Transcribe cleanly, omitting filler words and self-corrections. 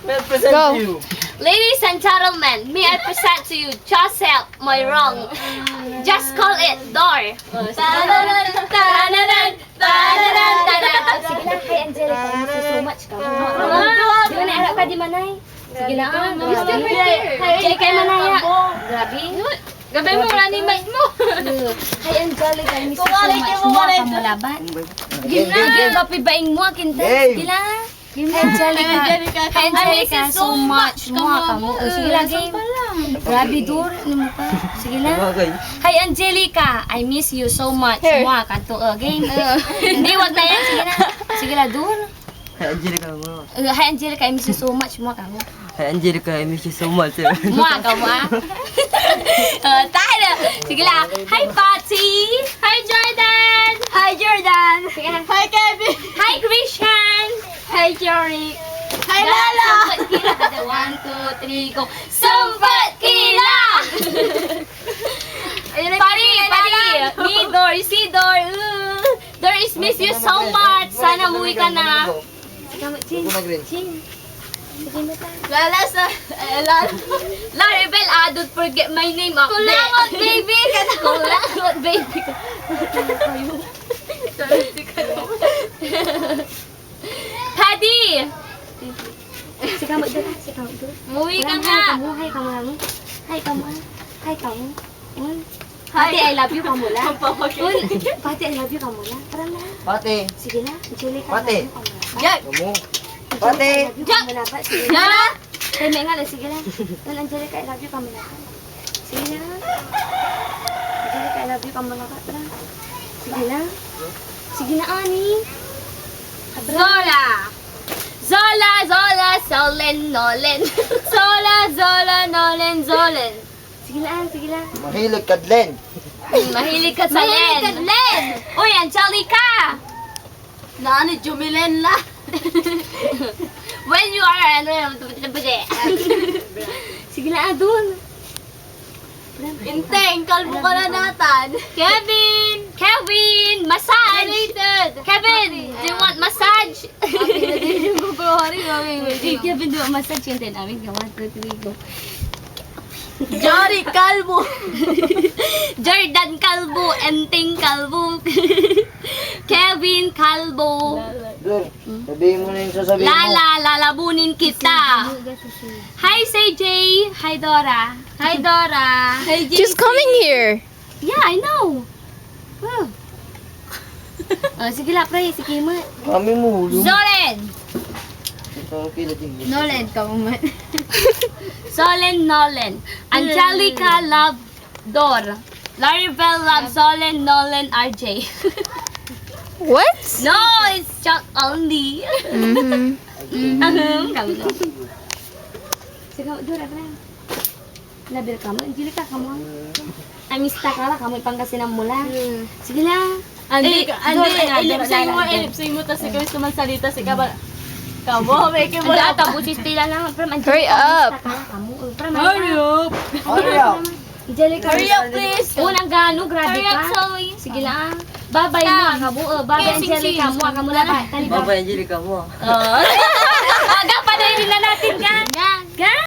Present Go. you. Ladies and gentlemen, may I present to you Joseph Moirong. Just call it Door. Tananan, tananan, tananan, tananan. Sige lang, kay Angelica, thank you so much ka. Di ba naarap ka di manay? Sige lang. Kay Angelica, manaya. Grabe. Gabay mo, running mate mo. Kay Angelica, miss you so much mo ka mo laban. Gapi baing mo, kinta. Sige lang. Kay Angelica, so much mo ka mo. Sige lang, game. Grabe, Dur. Sige lang. Hi Angelica, I miss you so much. Mua ka to game. Hindi, wag na yan. Sige na. Sige lang, Dur. Hi, Angelica mo. Hi Angelica, I miss you so much. Mua ka mo. Hi, Angelica, I miss you so much. Mua ka mo, ah. Tayo na. Sige lang. Hi Patty. Hi Jordan. Hi Jordan. Sige lang. Hi Kevin. Hi Christian. Hi Jory. Hi Lala. One, two, three, go. Sumpat Kila! Pari, ni Dor, si Dor. Dor is miss you so much. Sana umuwi ka na. Chin. Sige na tayo. Lala sa... Laribel, don't forget my name. Kulangot, baby! Kulangot, baby! Paddy! Sikamot doon, sikamot doon. Umuwi ka na. Hi ka mo. Hi ka mo. Hi ka mo. Pati, I love you ka mula. Pati, I love you ka mula. Tara na. Pati. Sige na. Julie ka. Pati. Jack! Kamu. Pati. Jack! Jack! Kaya may nga, sige lang. Don Angelica, I love you ka mula. Sige na. Angelica, I love you ka mula. Tara. Sige na. Sige na, Ani. Zola! Zola, Zola, Solen, Nolen. Zola, Zola, Nolen, Zolen. Sige lang, sige lang. Mahilig ka, Glenn. Mahilig ka sa Len. Mahilig ka, Len. Uy, Angelica! Nani, Jumilen la. When you are, sige lang, dun. Inteng, kalbo ka na natan. Kevin! Kevin! Massage! Kevin! Do you want massage? Kevin, do you want massage? Yun din namin. 1, 2, 3, go. Jory Calvo! Jordan Calvo! Enteng Calvo! Kevin Calvo! Dur, sabihin mo na yung sasabihin mo. Lala, lalabunin kita. Hi, CJ. Hi, Dora. Hi, Dora. Hi, Just coming here. Yeah, I know. Sige la, pre. Sige mo. Kami mo hulong. Zolen. Nolan ka mo man. Zolen, Nolen. Angelica, love, Dor. Laribel, love, Zolen, Nolen, RJ. What? No, it's Chuck only. Kamu no. Sige, Dora, pre. Labil kamu, Angelica, kamu. Amista ka lang, kamu ipangkasinan mo lang. Sige lang. Andi, elipsay mo, tas ikaw yung sumasalita si Kabal. Kamo, may Anda, kimula pa. tapusis tila lang. Hurry up. Hurry up! Hurry up. Angelica, Hurry up, please! unang gano, grabe Hurry up, ka. Zoe. Sige lang. Babay mo, kabu. Babay, Angelica mo, kamu na ba? Tali ba? Baba, Angelica mo. Aga, panayin na natin ka. Ga.